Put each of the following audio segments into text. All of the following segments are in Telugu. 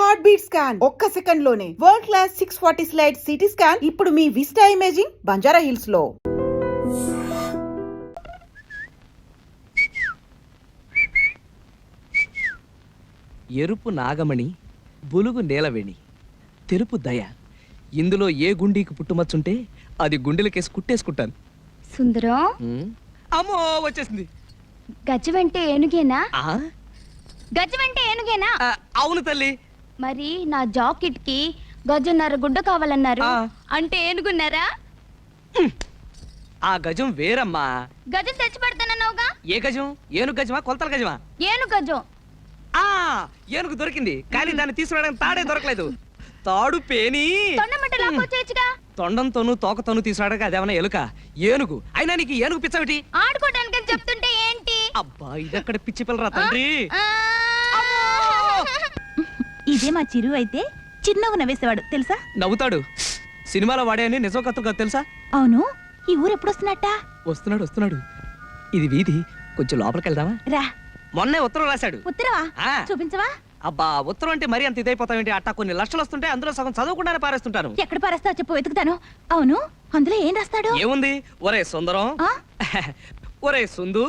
హార్ట్ బీట్ స్కాన్ ఒక్క సెకండ్ లోనే world class 640 slide CT scan ఇప్పుడు మీ విస్టా ఇమేజింగ్ బంజారా హిల్స్ లో. ఎరుపు నాగమణి, బులుగు నేలవేణి, తెలుపు దయ. ఇందులో ఏ గుండీకి పుట్టుమచ్చుంటే అది గుండెలకేసి కుట్టేసుకుంటాను. సుందరం, అమ్మో వచ్చేసింది. గజమంటే ఏనుగేనా? గజమంటే ఏనుగేనా? అవును తల్లి. మరి నా జాకెట్ కి గజన్నర గుడ్డ కావాలన్నారు, అంటే ఏనుగున్నారా? ఆ గజం వేరమ్మా. గజం తెచ్చి పెడతానన్నావుగా. ఏ గజం? ఏనుగు గజమా కొలతల గజమా? ఏనుగు గజం. ఏనుగు దొరికింది, కానీ దాన్ని తీసుకురావడానికి తాడే దొరకలేదు. తాడు పేని తొండంతోనూ తోకతోనూ తీసుకురావడానికి అదేమన్నా ఎలుక? ఏనుగు అయినా నీకు ఏనుగు పిచ్చవిటి? ఆడుకోవడానికి చెప్తుంటే ఏంటి? అబ్బా ఇదక్కడ పిచ్చి పిల్లరా తండ్రి. ఇదే మా చిరు అయితే చిరునవ్వు నవ్వేసేవాడు తెలుసా? నవ్వుతాడు. సినిమాలో వాడే అని నిజం కథ తెలుసా? అవును. ఈ ఊరు ఎప్పుడు వస్తున్నట్ట? వస్తున్నాడు. ఇది వీధి, కొంచెం లోపలికి వెళ్దామా? రా. మొన్నే ఉత్తరం రాశాడు. ఉత్తరవా? చూపించవా? అబ్బా ఉత్తరం అంటే మరీ అంత ఇదైపోతావేంటి? అట్టా కొన్ని లక్షలు వస్తుంటే అందులో సగం చదవకుండానే పారేస్తుంటాను. ఎక్కడ పారేస్తావు చెప్పు, వెతుకుతాను. అవును, అందులో ఏం రాస్తాడు? ఏముంది? ఒరే సుందరం, ఒరే సుందు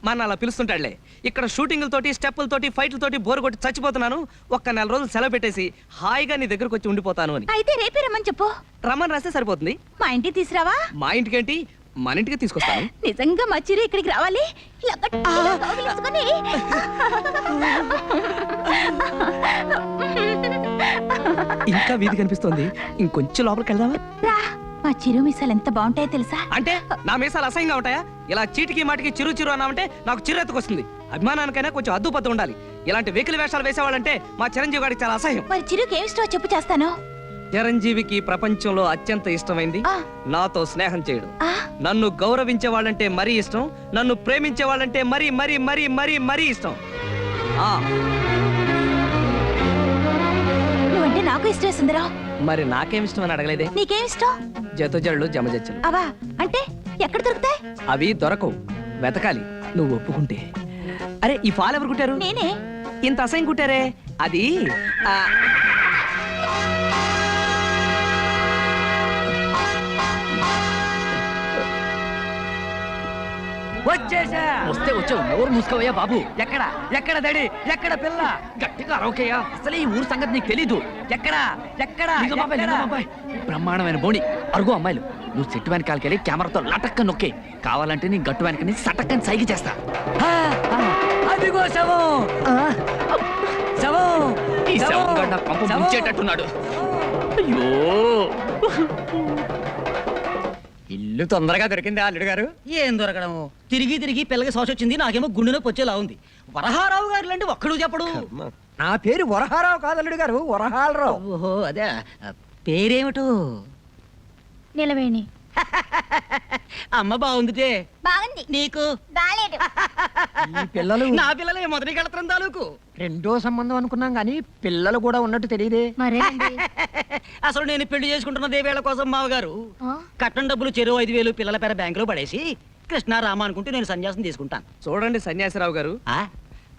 మన అలా పిలుస్తుంటాడులే. ఇక్కడ షూటింగ్లతోటి స్టెప్పులతోటి ఫైట్లతోటి బోరు కొట్టి చచ్చిపోతున్నాను. ఒక్క 4 రోజులు సెలవు పెట్టేసి హాయిగా నీ దగ్గరకు వచ్చి ఉండిపోతాను అని. అయితే రేపే రమ్మని చెప్పు. రమ్మని రాస్తే సరిపోతుంది. మా ఇంటికి తీసురావా? మా ఇంటికేంటి, మన ఇంటికి తీసుకొస్తాను. నిజంగా మా చిరు ఇక్కడికి రావాలి. ఇంకా వీధి కనిపిస్తోంది, ఇంకొంచెం లోపలికి వెళ్దామా? మా చిరు మీసాలు ఎంత బాగుంటాయో తెలుసా? అంటే నా మీసాలు అసహ్యంగా ఉంటాయా? ఇలా చీటికి మాటికి చిరు అన్నామంటే నాకు చిరెత్తుకొస్తుంది. అభిమానానికైనా కొంచెం అద్దుపద్దు ఉండాలి. ఇలాంటి వెకిలి వేషాలు వేసేవాళ్ళంటే మా చిరంజీవి గారికి చాలా అసహ్యం. మరి చిరుకి ఏమి ఇష్టమో చెప్పు, చేస్తాను. చిరంజీవికి ప్రపంచంలో అత్యంత ఇష్టమైంది నాతో స్నేహం చేయడం. నన్ను గౌరవించే వాళ్ళంటే మరీ ఇష్టం, నన్ను ప్రేమించే వాళ్ళంటే మరీ మరీ మరీ మరీ మరీ ఇష్టం. నువ్వంటే నాకు ఇష్టమే సుందరం. మరి నాకేం ఇష్టం అని అడగలేదే? నీకేం ఇష్టం? జతజళ్ళు జమజచ్చలు. అవా అంటే ఎక్కడ దొరుకుతాయి? అవి దొరకవు, వెతకాలి. నువ్వు ఒప్పుకుంటే. అరే ఈ ఫాల్ ఎవరు కుట్టారు? నేనే. ఇంత అసహ్యం కుట్టారే? అది వచ్చేసా. వస్తే వచ్చావు, నోరు మూసుకోవయ్యా బాబు. ఎక్కడ దడి, ఎక్కడ పిల్ల? గట్టిగా అరవకయ్యా, అసలే ఈ ఊరు సంగతి నీకు తెలీదు. ఎక్కడ బ్రహ్మాండమైన బోణి, అరుగు అమ్మాయిలు. నువ్వు చెట్టు వెనకాలకి వెళ్ళి కెమెరాతో లటక్క నొక్కే. కావాలంటే నీ గట్టు వెనకని సటక్కని సైకి చేస్తా. అదిగో శవం. శవం. ఈ శవం గడ్డ పంప ముంచేటట్టున్నాడు. అయ్యో ఇల్లు తొందరగా దొరికింది అల్లుడు గారు. ఏం దొరకడము, తిరిగి పిల్లకి శోష వచ్చింది. నాకేమో గుండె నొప్పి వచ్చేలా ఉంది. వరహారావు గారు లాంటి ఒక్కడు చెప్పడు. నా పేరు వరహారావు కాదు అల్లుడు గారు, వరహాలరావు. ఓహో అదే. పేరేమిటో? నిలవేణి. అమ్మ బాగుందిటే. బాగుంది. నీకు? బాలేదు. ఈ పిల్లలు నా పిల్లలే మొదటి కళత్రం తాలూకు. రెండో సంబంధం అనుకున్నాం గానీ పిల్లలు కూడా ఉన్నట్టు తెలియదే. అసలు నేను పెళ్లి చేసుకుంటున్నదే వేళ కోసం మావగారు. కట్నం డబ్బులు చెరువు 5,000 పిల్లల పేర బ్యాంకులో పడేసి కృష్ణారామ అనుకుంటే నేను సన్యాసం తీసుకుంటాను. చూడండి సన్యాసిరావు గారు,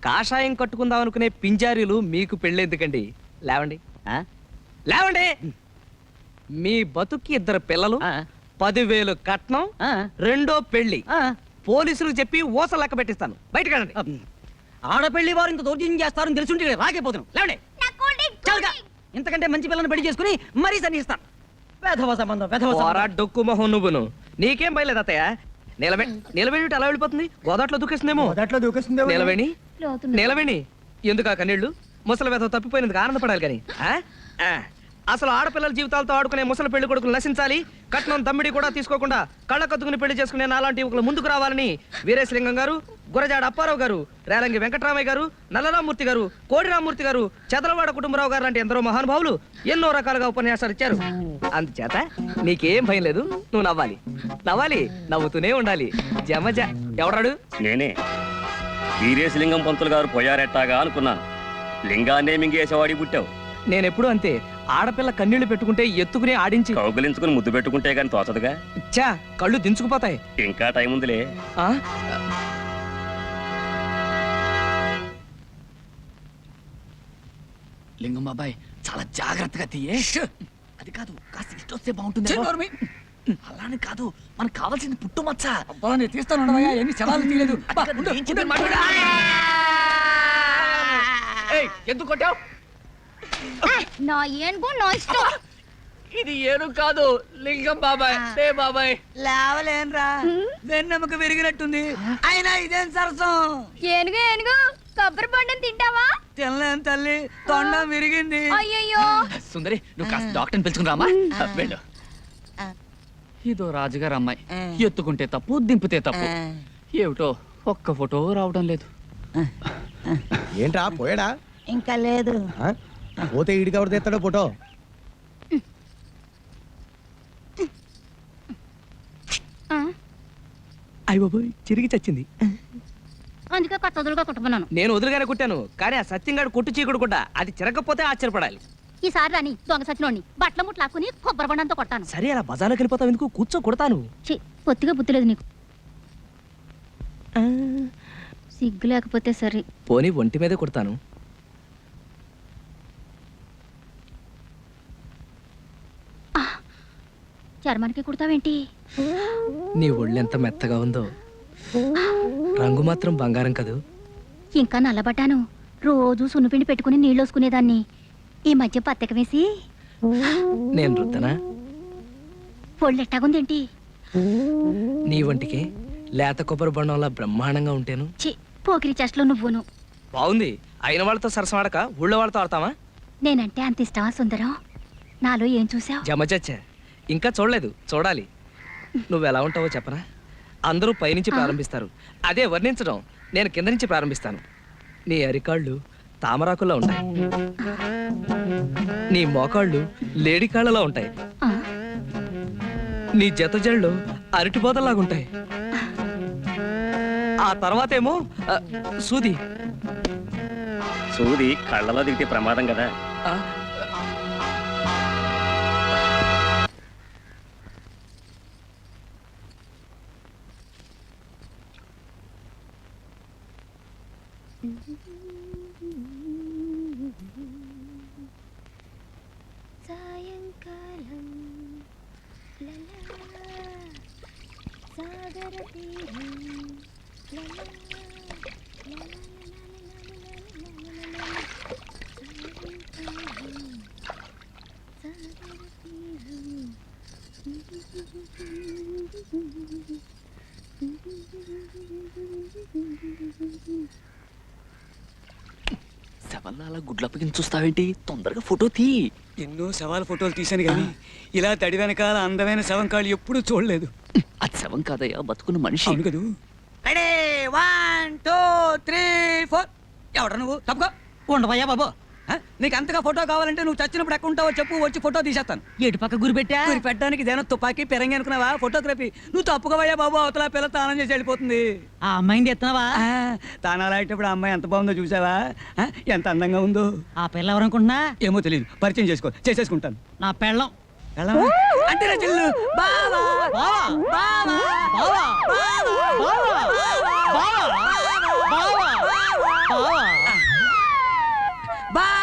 కాషాయం కట్టుకుందాం అనుకునే పింజారీలు మీకు పెళ్ళెందుకండి? లేవండి లేవండి. మీ బతుక్కి 2 పిల్లలు, 10,000 కట్నం, రెండో పెళ్లి. పోలీసులకు చెప్పి ఊస లెక్క పెట్టిస్తాను. బయటకెళ్ళండి. ఆడపెళ్లి వారు ఇంత దౌర్జన్యం చేస్తారని తెలుసుంటే రాకపోతున్నాం. లేవండి. ఇంతకంటే మంచి పిల్లని పెళ్లి చేసుకుని మరీ సన్నిస్తాను. వేధవ సంబంధం. డొక్కు మొహం నువ్వును. నీకేం బయలేదు అత్తయ్య. నిలవేణి అలా వెళ్ళిపోతుంది, గోదాట్లో దూకేస్తుందేమో. నిలవేణి ఎందుకు ఆ కన్నీళ్లు? ముసలి వేధవ తప్పిపోయినందుకు ఆనందపడాలి కానీ. అసలు ఆడపిల్లల జీవితాలతో ఆడుకునే ముసలి పెళ్లి కొడుకులు నశించాలి. కట్నం దమ్మిడి కూడా తీసుకోకుండా కళ్ళకద్దుకుని పెళ్లి చేసుకునే నాలాంటి ఒకళ్ళు ముందుకు రావాలని వీరేశలింగం గారు, గురజాడ అప్పారావు గారు, రేలంగి వెంకటరామయ్య గారు, నల్లరామూర్తి గారు, కోడిరామూర్తి గారు, చదలవాడ కుటుంబరావు గారు లాంటి ఎందరో మహానుభావులు ఎన్నో రకాలుగా ఉపన్యాసాలు ఇచ్చారు. అందుచేత నీకేం భయం లేదు, నువ్వు నవ్వాలి, నవ్వుతూనే ఉండాలి. జమజ. ఎవడాడు? నేనే. వీరేశలింగం పంతులు గారు పోయారెట్టాగా అనుకున్నాను. లింగాన్నే మింగేసేవాడి పుట్టావు. నేనెప్పుడు అంతే. ఆడపిల్ల కన్నీళ్లు పెట్టుకుంటే ఎత్తుకుని ఆడించి కౌగులించుకుని ముద్దు పెట్టుకుంటే గాని తోచదుగా. చా, కళ్ళు దించుకుపోతాయి. ఇంకా టైం ఉందిలే. లింగం బాబాయ్ చాలా జాగ్రత్తగా తీయే. అది కాదు, కాస్త ఇష్టం వస్తే బాగుంటుంది. అలానే కాదు, మనకు కావాల్సింది పుట్టుమచ్చ. అబ్బా నేను తీస్తాను, ఎన్ని శవాలు తీయలేదు. ఎందుకు కొట్టావు? నా ఏనుగు నా ఇష్టం. ఇది ఏను కాదు, లింగం బాబాయ్. బాబాయ్ లేవలేనరా, వెన్నెముక విరిగినట్టుంది. అయినా ఇదేం సరసం? ఏనుగు ఏనుగు కొబ్బరి బండను తింటావా? తినలేను తల్లి, తొండం విరిగింది. అయ్యయ్యో. సుందరి, నువ్వు కాస్త డాక్టర్ని పిలుచుకుని రామా. వెళ్ళు. ఇదో రాజుగారు అమ్మాయి, ఎత్తుకుంటే తప్పు, దింపితే తప్పు. ఏమిటో ఒక్క ఫోటో రావడం లేదు. ఏంట్రా పోయాడా? ఇంకా లేదు. పోతే ఈడికి ఎవరు తెస్తాడో ఫోటో? అయ్య బాబోయ్, చిరిగి చచ్చింది. అందుకే కొత్త వదులుగా కుట్టుకున్నాను. నేను వదులుగానే కుట్టాను, కానీ ఆ సత్యంగాడు కొట్టు చీకుడు కూడా అది చిరగకపోతే ఆశ్చర్యపడాలి. ఈసారి రాని దొంగ సచినోడిని బట్టల ముట్లు లాక్కుని కొబ్బరి బండంతో కొట్టాను. సరే, అలా బజార్లోకి వెళ్ళిపోతావు ఎందుకు? కూర్చో, కొడతాను. పొత్తిగా బుద్ధి లేదు నీకు. సిగ్గు లేకపోతే సరే. పోనీ ఒంటి మీదే కొడతాను. చర్మానికి కుడతావేంటి? నీ ఒళ్ళెంత మెత్తగా ఉందో, రంగు మాత్రం బంగారం కదూ. ఇంకా నల్లబడ్డాను. రోజు సున్నుపిండి పెట్టుకుని నీళ్ళు వసుకునేదాన్ని. ఈ మధ్య పత్తెక వేసి నేను రుద్దనా? పొళ్ళెట్టాగుందేంటి? నీ వంటికి లేత కొబ్బరి బండంలా బ్రహ్మాండంగా ఉంటేను. పోకిరి చెస్ట్లో నువ్వును. బాగుంది. అయిన వాళ్ళతో సరసమాడక ఊళ్ళో వాళ్ళతో ఆడతామా? నేనంటే అంత ఇష్టమా సుందరం? నాలో ఏం చూసావు? జమచచ్చా, ఇంకా చూడలేదు, చూడాలి. నువ్వెలా ఉంటావో చెప్పనా? అందరూ పైనుంచి ప్రారంభిస్తారు, అదే వర్ణించడం నేను కింద నుంచి ప్రారంభిస్తాను. నీ అరికాళ్ళు తామరాకుల్లో ఉంటాయి, నీ మోకాళ్ళు లేడికాళ్ళలా ఉంటాయి, నీ జతజళ్ళు అరటిబోతల్లాగుంటాయి. ఆ తర్వాతేమో సూది. సూది కళ్ళలో దిగితే ప్రమాదం కదా. సాయంకాలం సాగర తీరం శవల్లా గుడ్లప్పగిని చూస్తావేంటి? తొందరగా ఫోటో తీ. ఎన్నో శవాల ఫోటోలు తీశాను కానీ ఇలా తడి వెనకాల అందమైన శవం కాళ్ళు ఎప్పుడూ చూడలేదు. అది శవం కాదయ్యా, బతుకున్న మనిషి. అవును కదూ. 1 2 3 4. ఎవడ నువ్వు? తప్పుకో. ఉండవయ్యా బాబు. నీకు అంతగా ఫోటో కావాలంటే నువ్వు చచ్చినప్పుడు ఎక్కడ ఉంటావో చెప్పు, వచ్చి ఫోటో తీసేస్తాను. ఎటు పక్క గురి పెట్టా? గురి పెట్టడానికి ఇదేనా తుపాకీ పెరంగి అనుకున్నావా? ఫోటోగ్రఫీ నువ్వు తప్పుకోవయ్యా బాబు, అవతల పిల్ల తానం చేసి వెళ్ళిపోతుంది. ఆ అమ్మాయిని ఎత్తున్నావా? తానాలు అయ్యేటప్పుడు ఆ అమ్మాయి ఎంత బాగుందో చూసావా? ఎంత అందంగా ఉందో. ఆ పిల్ల ఎవరనుకుంటున్నా? ఏమో తెలియదు, పరిచయం చేసేసుకుంటాను. నా పెళ్ళం. అంటే నా చెల్లు. బావా బావా బావా బావా బావా బావా బావా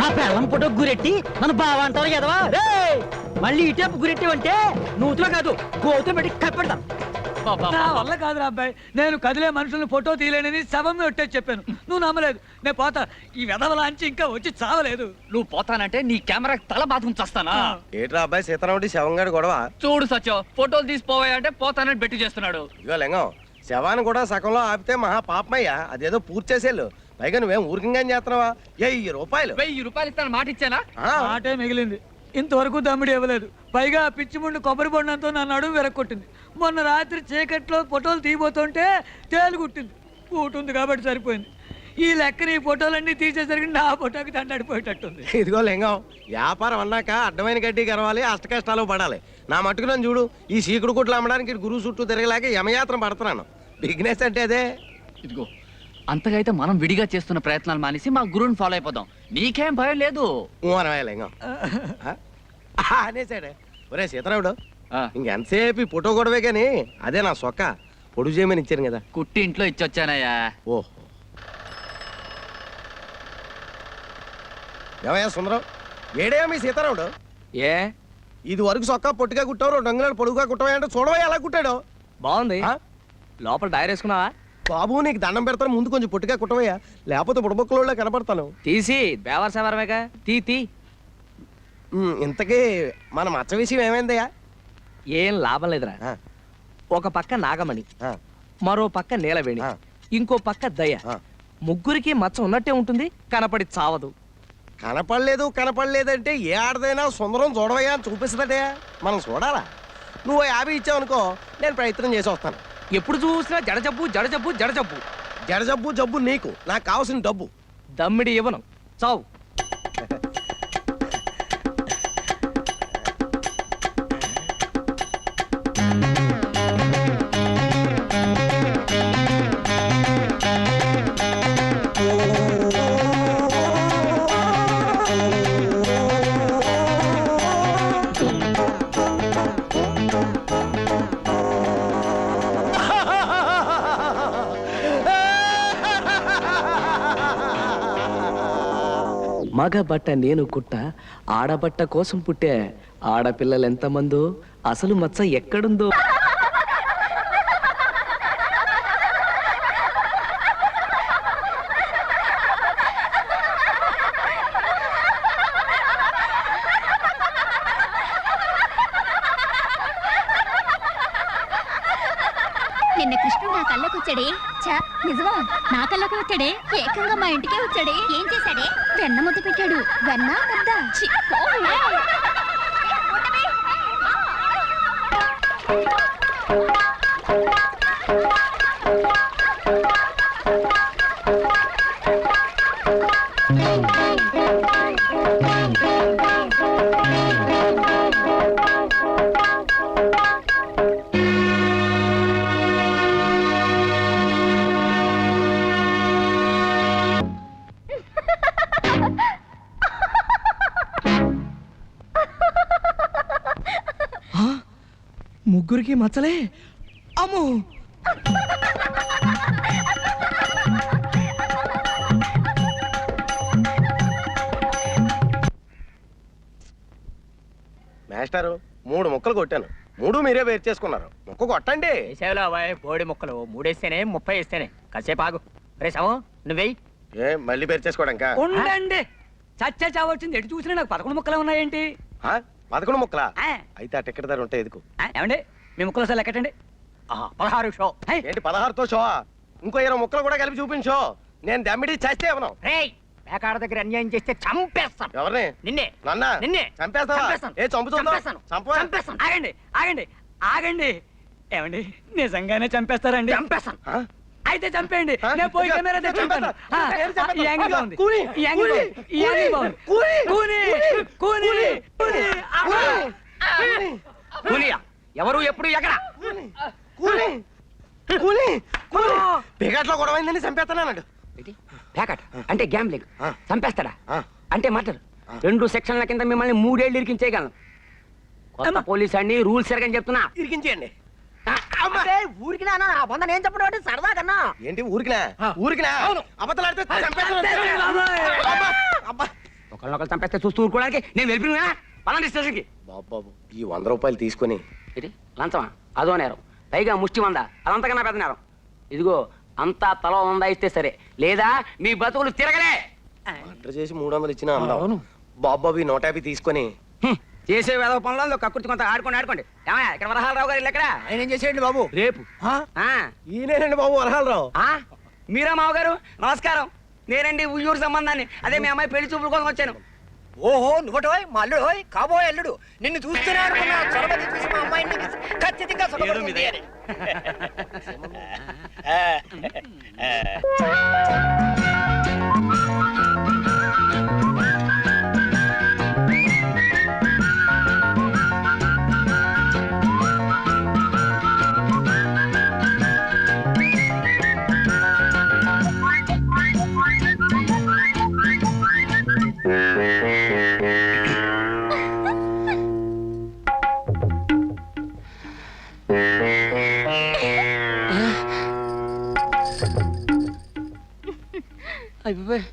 నా పెళ్ళం ఫోటో గురెట్టి నన్ను బావ అంటారు కదవా? మళ్ళీ ఇటేపు గురెట్టావంటే నూతులో కాదు గోతులు పెట్టి కప్పెడతాను. నా వల్ల కాదురా అబ్బాయి, నేను కదిలే మనుషుల్ని ఫోటో తీయలేనని శవం ఒట్టేసి చెప్పాను. నువ్వు నమ్మలేదు. నేను పోతా. ఈ వెధవలాంచి ఇంకా వచ్చి చావలేదు. నువ్వు పోతానంటే నీ కెమెరాకి తల బాధం చేస్తానా? ఏట్రా అబ్బాయి సీతారాముడి శవంగాడు గొడవ? చూడు సత్యం, ఫోటోలు తీసిపోవాయంటే పోతానని బెట్టి చేస్తున్నాడు. ఇగో లింగం, శవాన్ని కూడా సగంలో ఆపితే మహా పాపమయ్యా. అదేదో పూర్తి చేసేళ్ళు. పైగా నువ్వేం ఊరికంగా చేస్తున్నావా? 1000 రూపాయలు. 1000 రూపాయలు ఇస్తాను మాట ఇచ్చానా? ఆటే మిగిలింది. ఇంతవరకు దమ్ముడు ఇవ్వలేదు. పైగా పిచ్చి ముందు కొబ్బరి బొండంతో నా నడుము వెరక్కొట్టింది. మొన్న రాత్రి చీకట్లో ఫోటోలు తీయబోతుంటే తేలుగుట్టింది. కూటుంది కాబట్టి సరిపోయింది. ఈ లెక్కన ఈ ఫోటోలన్నీ తీసేసరికి నా ఫోటోకి దండడిపోయేటట్టుంది. ఇదిగో లింగం, వ్యాపారం అన్నాక అడ్డమైన గడ్డి గరవాలి, అష్ట కష్టాలు పడాలి. నా మట్టుకు నన్ను చూడు, ఈ సీకుడు కుట్లు అమ్మడానికి గురువు చుట్టూ తిరగలేక యమయాత్ర పడుతున్నాను. బిజినెస్ అంటే అదే. ఇదిగో, అంతగా అయితే మనం విడిగా చేస్తున్న ప్రయత్నాలు మానేసి మా గురువుని ఫాలో అయిపోదాం. నీకేం భయం లేదు. లింగం అనేసాడే. ఒరే సీతారాముడు, ఇంకెంతసేపు ఈ ఫోటో గొడవే కానీ అదే నా సొక్క. పొడుగు చేయమని ఇచ్చారు కదా. కుట్టి ఇంట్లో ఇచ్చొచ్చానయ్యా. ఓహో, ఏమయ్యా సుందరం, ఏడేయా మీ సీతారాముడు? ఏ ఇది వరకు సొక్కా పొట్టిగా కుట్టావు, 2 అంగుళాలు పొడుగుగా కుట్టవా అంటే చూడవా ఎలా కుట్టాడు. బాగుంది. ఆ? లోపల డైర్ వేసుకున్నావా? బాబు నీకు దండం పెడతాను, ముందు కొంచెం పొట్టిగా కుట్టవయ్యా, లేకపోతే బుడబొక్కలో కనపడతాను. తీసి బేవర్ సేవరమేగా తీ. ఇంతకీ మన మచ్చ విషయం ఏమైందయ్యా? ఏం లాభం లేదురా. ఆ, ఒక పక్క నాగమణి, ఆ, మరో పక్క నీలవేణి, ఆ. ఇంకో పక్క దయ. ఆ. ముగ్గురికి మచ్చ ఉన్నట్టే ఉంటుంది, కనపడి చావదు. కనపడలేదంటే ఏ ఆడదైనా సుందరం చూడవయ్యా అని చూపిస్తుందటే, మనం చూడాలా? నువ్వు 50 ఇచ్చావు అనుకో, నేను ప్రయత్నం చేసి వస్తాను. ఎప్పుడు చూసినా జడజబ్బు జడజబ్బు జడజబ్బు. జడజబ్బు జబ్బు నీకు, నాకు కావాల్సిన డబ్బు. దమ్మిడి ఇవ్వను, చావు. మగ బట్ట నేను కుట్ట, ఆడబట్ట కోసం పుట్టే. ఆడపిల్లలు ఎంతమందో, అసలు మచ్చ ఎక్కడుందో. నిన్న కృష్ణుడు నా కళ్ళకు వచ్చాడే. నిజమా? నా కళ్ళకు వచ్చాడే, ఏకంగా మా ఇంటికే వచ్చాడే. ఏం చేశాడే? వెన్న ముద్ద పెట్టాడు. వెన్న ముద్ద. ఛీ, పోవే. ముగ్గురికి మచ్చలే. అమ్మో, మాస్టారు 3 ముక్కలు కొట్టాను, 3 మీరే వేరు చేసుకున్నారు. ముక్క కొట్టండి. బోడి ముక్కలు 3 వేస్తేనే 30 వేస్తేనే. కాసేపు ఆగు. రే సము, నువ్వేయి. ఏ మళ్ళీ వేరు చేసుకోవడానికా? ఉండండి, చచ్చా చావచ్చింది. ఎటు చూసినా నాకు 11 ముక్కలే ఉన్నాయేంటి? 11 ముక్కలా? ఆ. అయితే ఆ టికెట్ ధర ఉంటాయి ఎదుకు. ఏమండి, మీ ముక్కలు అసలు లెక్కటండి. 16 షో. ఏంటి 16తో షో? ఇంకో 20 ముక్కలు కూడా కలిపి చూపించో. నేను దమ్మిడి చేస్తే ఇవ్వను. రేయ్, పేకాడ దగ్గర అన్యాయం చేస్తే చంపేస్తాను. ఎవరిని? నిన్నే. నన్నా? నిన్నే. చంపేస్తావా? చంపేస్తాను. ఏ చంపు చూద్దాం. చంపేస్తాను. చంపవా? చంపేస్తాను. ఆగండి ఆగండి ఆగండి. ఏమండి, నిజంగానే చంపేస్తారండి? చంపేస్తాను. ఆ? అయితే చంపేయండి. ఆ? నేను పోయి కెమెరా చంపేస్తా. తెచ్చుకుంటాను. నేను చంపేస్తా. ఈ యాంగిల్ బాగుంది. కూని, ఈ యాంగిల్ కూని, బాగుంది. ఈ యాంగిల్ బాగుంది. కూని, కూని, కూని, కూని. అమ్మా. కూలియా? ఎవరు ఎప్పుడు ఎక్కడ? కూని, కూని, కూని. పేకాట్లో గొడవైందని చంపేస్తానన్నాడు. పేకాట అంటే గ్యాంబ్లింగ్. ఆ. చంపేస్తాడా? ఆ. అంటే మర్డర్. 2 సెక్షన్ల కింద మిమ్మల్ని 3 ఏళ్ళు ఇరికించేయగలను. కొత్త పోలీస్ అండి, రూల్స్ ఎరగని చెప్తున్నా. ఇరికించేయండి. ఊరికి నేను చెప్పడం సరదా కన్నా. ఏంటి ఊరికినా? ఊరికినా? అబద్ధాలాడితే చంపేస్తాను. అబ్బా, అబ్బా. ఒకళ్ళొకళ్ళు చంపేస్తే చూస్తూ ఊరుకోవడానికి నేను వెళ్ళిపోయినా పలాంటి స్టేషన్కి. బాబు ఈ 100 రూపాయలు తీసుకొని ఇది లంచమా? అదో నేరం. పైగా ముష్టి 100, అదంతకన్నా పెద్ద నేరం. ఇదిగో అంతా తల 100 ఇస్తే సరే, లేదా మీ బతుకులు తిరగలే. మర్డర్ చేసి 300 ఇచ్చినా అందాం. బాబు ఈ 150 తీసుకొని చేసే వేద పనులలో కక్కుర్తి కొంత ఆడుకోండి. ఏమయ్యా, ఇక్కడ వరహాలరావు గారు ఇల్లు ఎక్కడ? ఆయన ఏం చేసేయండి బాబు? రేపు. ఈయనేనండి బాబు వరహాలరావు. మీరా మావగారు? నమస్కారం. నేనండి ఉయ్యూరు సంబంధాన్ని. అదే మీ అమ్మాయి పెళ్లి చూపుల కోసం వచ్చాను. ఓహో, నువ్వటోయ్ మా అల్లుడు, కాబోయే అల్లుడు. నిన్ను చూస్తూనే అనుకున్నా, చొరబడి చూసి మా అమ్మాయిని ఖచ్చితంగా సుఖపడుతుంది అని. అయిపోయి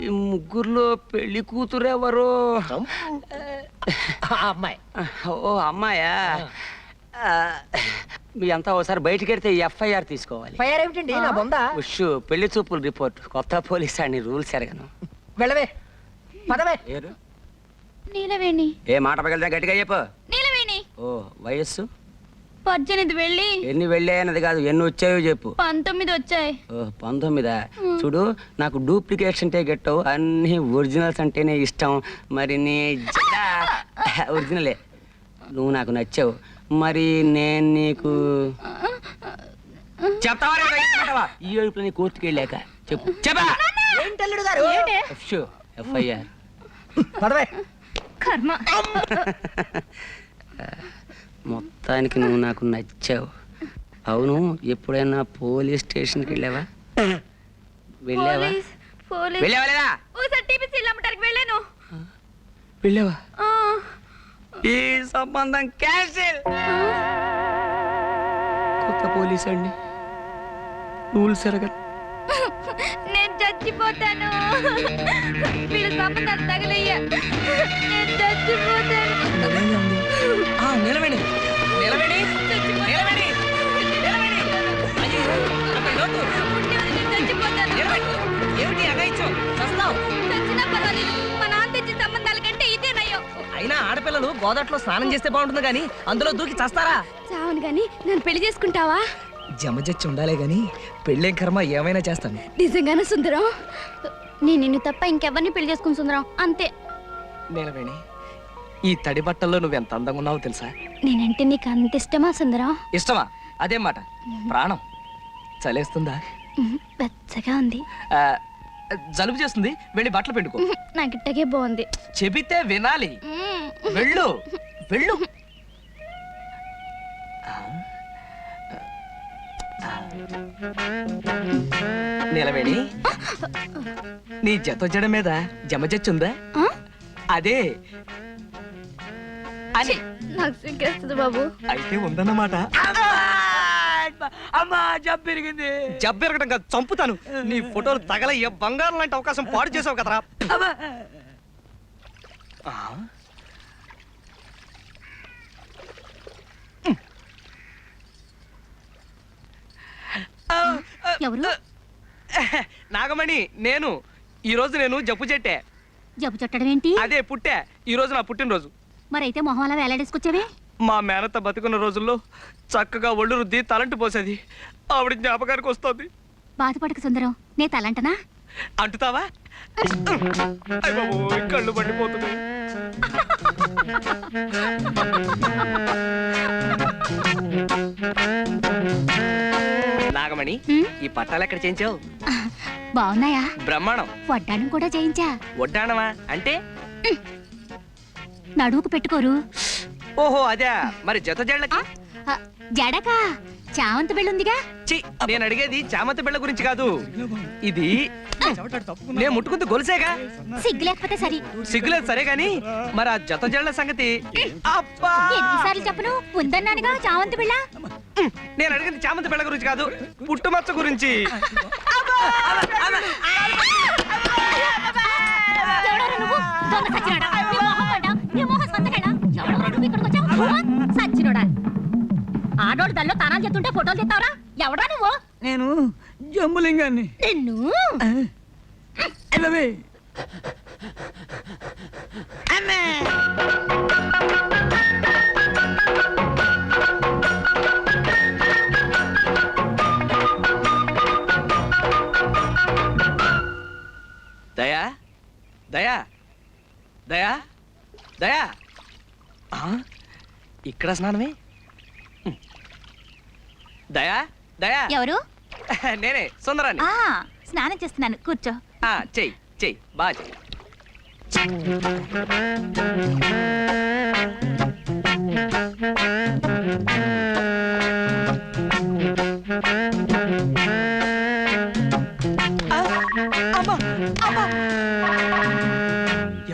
ఈ ముగ్గురులో పెళ్లి కూతురు ఎవరు? అమ్మాయి ఓ అమ్మాయా? మీ అంతా ఒకసారి బయటికి వెళ్తే ఎఫ్ఐఆర్ తీసుకోవాలి. ఫైర్ ఏమిటండి నా బొందా? ఉష్ పెళ్లి చూపుల రిపోర్ట్. కొత్త పోలీస్ అని రూల్స్ ఎరగను. వెళ్ళవే పదవే. ఏరు నీలవేణి ఏ మాట పగలదా గట్టిగా చెప్పు. నీలవేణి ఓ వయస్సు 18 వెళ్ళి ఎన్ని వెళ్ళాయన్నది కాదు, ఎన్ని వచ్చాయో చెప్పు. 19 వచ్చాయి. ఓ 19. చూడు, నాకు డూప్లికేట్స్ అంటే గెట్టవు, అన్ని ఒరిజినల్స్ అంటేనే ఇష్టం. మరి నీ ఒరిజినలే, నువ్వు నాకు నచ్చావు. మరి నేను నీకు చెప్తావా? ఈ ఏడుపులో నీ కోర్టుకి వెళ్ళాక చెప్పు. చెప్పా ఏంటి అల్లుడు గారు? ఎఫ్ఐఆర్. పదవే. కర్మ. మొత్తానికి నువ్వు నాకు నచ్చావు. అవును, ఎప్పుడైనా పోలీస్ స్టేషన్కి వెళ్ళావా? వెళ్ళావా? వెళ్ళావా లేదా? ఓసారి టీపీసీలు అమ్మటానికి వెళ్ళాను. వెళ్ళావా? ఈ సంబంధం క్యాన్సిల్. కొత్త పోలీస్ అండి, రూల్స్ ఎరగదు. నేను చచ్చిపోతాను. వీళ్ళ సంబంధాలు తగలయ్యా. నేను చచ్చిపోతాను. నిలవేణి నిలవేణి నిలవేణి నిలవేణి. అయ్యో, అంత లోతు. నేను చచ్చిపోతాను. ఏమిటి అగాయిచ్చావు? చస్తావు. చచ్చినా పర్వాలేదు. మా నాన్న తెచ్చిన సంబంధాల కంటే ఇదే నయ్యం. అయినా ఆడపిల్లలు గోదాట్లో స్నానం చేస్తే బాగుంటుంది కానీ అందులో దూకి చస్తారా? చావును గాని నన్ను పెళ్లి చేసుకుంటావా? జమజచ్చి ఉండాలే గాని పెళ్ళేం కర్మ, ఏమైనా చేస్తాను. నిజంగానే సుందరం? నేను నిన్ను తప్ప ఇంకెవరిని పెళ్లి చేసుకుని సుందరం, అంతే. నిలవేణి, ఈ తడి బట్టల్లో నువ్వెంత అందంగా ఉన్నావో తెలుసా? నేనంటే నీకు అంత ఇష్టమా సుందరం? ఇష్టమా? అదేం మాట. ప్రాణం. చలేస్తుందా? వెచ్చగా ఉంది. జలుబు చేస్తుంది, వెళ్ళి బట్టలు పిండుకో. నాకు ఇట్టగే బాగుంది. చెబితే వినాలి. వెళ్ళు వెళ్ళు. నిలవేణి, నీ జత జడ మీద జమజచ్చుందా? అదే అని. నాకు సిగ్గేస్తుంది బాబు. అయితే ఉందన్నమాట. అమ్మా జబ్బు పెరిగింది. జబ్బెరగడం కాదు, చంపుతాను. నీ ఫోటోలు తగలయ్యే బంగారం లాంటి అవకాశం పాడు చేసావు కదరా. ఎవరు? నాగమణి, నేను ఈ రోజు నేను జబ్బు చెట్టే. జబ్బు చుట్టడం ఏంటి? అదే పుట్టే. ఈ రోజు నా పుట్టినరోజు. మరైతే మొహం అలా వేలాడేసుకొచ్చావే. మా మేనత్త బతుకున్న రోజుల్లో చక్కగా ఒళ్ళు రుద్ది తలంటు పోసేది. ఆవిడ జ్ఞాపకానికి వస్తుంది. బాధపడక సుందరం, నే తలంటనా? అంటుతావా? అయ్ బాబోయ్, కళ్ళు మండిపోతున్నాయి. నాగమణి, ఈ పట్టాలు ఎక్కడ చేయించావు? బాగున్నాయా? బ్రహ్మాండం. వడ్డానం కూడా చేయించా. వడ్డానమా అంటే? నడువుకు పెట్టుకోరు. ఓహో అదే. మరి జత జళ్ళకి? జడకా? చామంతి బిళ్ళుందిగా. చి, నేను అడిగేది చామంతి బిళ్ళ గురించి కాదు. ఇది నేను ముట్టుకుంది గొలుసేగా. సిగ్గు లేకపోతే సరి. సిగ్గులేదు సరే గాని, మరి ఆ జత జళ్ళ సంగతి? అబ్బా, ఎన్నిసార్లు చెప్పను, ఉందన్నానుగా చామంతి బిళ్ళ. నేను అడిగింది చామంతి బిళ్ళ గురించి కాదు, పుట్టుమచ్చ గురించి. ఎవడరా నువ్వు? దొంగ సచ్చినోడా? నీ మొహం పడ్డా? నీ మొహం సంతకెళ్ళా? ఎవడరా నువ్వు ఇక్కడికి వచ్చావు? సచ్చినోడా? ఆడోడు దల్లో తానాలు చెప్తుంటే ఫోటోలు తెస్తావరా? ఎవడా నువ్వు? నేను జంబులింగాన్ని. నిన్ను వెళ్ళవే. దయా దయా దయా దయా. ఇక్కడ స్నానమే? దయా దయా. ఎవరు? నేనే, సుందరాన్ని. స్నానం చేస్తున్నాను, కూర్చో. చెయ్యి చెయ్యి, బాగా చెయ్యి.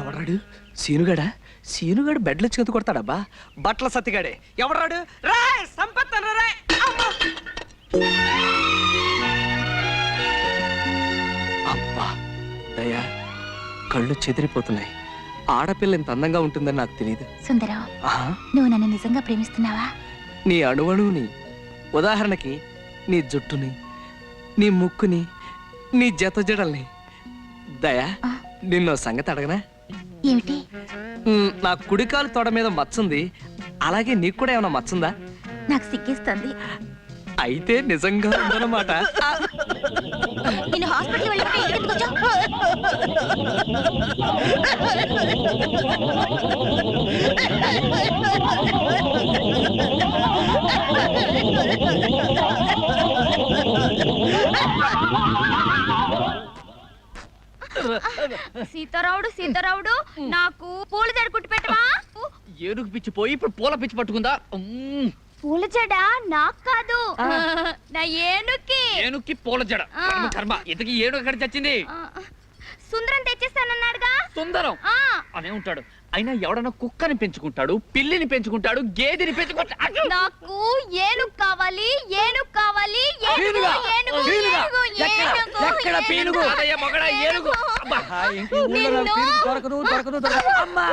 ఎవడాడు? సీనుగాడా? సీనుగాడు బెడ్లో చేతు కొడతాడబ్బా. బట్టల సత్తిగాడే. ఎవడాడు? రాయ్ సంపత్తను రాయ్. అబ్బా దయా, కళ్ళు చెదిరిపోతున్నాయి. ఆడపిల్ల ఇంత అందంగా ఉంటుందని నాకు తెలియదు. సుందరం, నువ్వు నన్ను నిజంగా ప్రేమిస్తున్నావా? నీ అణువణువుని, ఉదాహరణకి నీ జుట్టుని, నీ ముక్కుని, నీ జత జడల్ని. దయా, నిన్నో సంగతి అడగనా? ఏమిటి? నా కుడికాలు తొడ మీద మచ్చుంది, అలాగే నీకు కూడా ఏమైనా మచ్చుందా? నాకు సిగ్గేస్తుంది. అయితే నిజంగా ఉందన్నమాట. నేను హాస్పిటల్ వెళ్ళిపోతే ఎందుకు వచ్చావు? సీతారావుడు నాకు పూల జడ కుట్టి పెట్టవా? ఏనుగు పిచ్చి పోయి ఇప్పుడు పూల పిచ్చి పట్టుకుందా? పూల జడ నాకు కాదు, నా ఏనుక్కి. ఏనుక్కి పూల జడ కర్మ. ఇంతకీ ఏనుగు ఎక్కడ చచ్చింది? సుందరం తెచ్చిస్తానన్నాడుగా. సుందరం అనే ఉంటాడు. అయినా ఎవడన్నా కుక్కని పెంచుకుంటాడు, పిల్లిని పెంచుకుంటాడు, గేదెని పెంచుకుంటాడు. నాకు ఏనుగు కావాలి, ఏనుగు కావాలి, ఏనుగు, ఏనుగు, ఏనుగు, ఏనుగు, ఎక్కడ పీనుగు? అదయ్య మొగడ ఏనుగు. అబ్బా. అమ్మా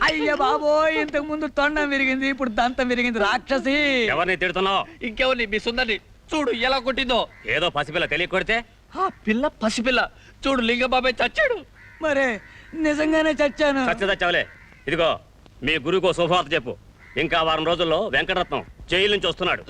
అయ్య బాబోయ్, ఇంతకు ముందు తొండం విరిగింది, ఇప్పుడు దంతం విరిగింది. రాక్షసి! ఎవరిని తిడుతున్నావు? ఇంకెవరిని? మీ సుందరిని. చూడు ఎలా కొట్టిందో. ఏదో పసిపిల్ల తెలియ కొడితే ఆ పిల్ల పసిపిల్ల. చూడు లింగబాబాయ్ చచ్చాడు. మరే నిజంగానే చచ్చాను. చచ్చదచ్చవలే. ఇదిగో మీ గురువుకో శుభవార్త చెప్పు. ఇంకా వారం రోజుల్లో వెంకటరత్నం జైలు నుంచి వస్తున్నాడు.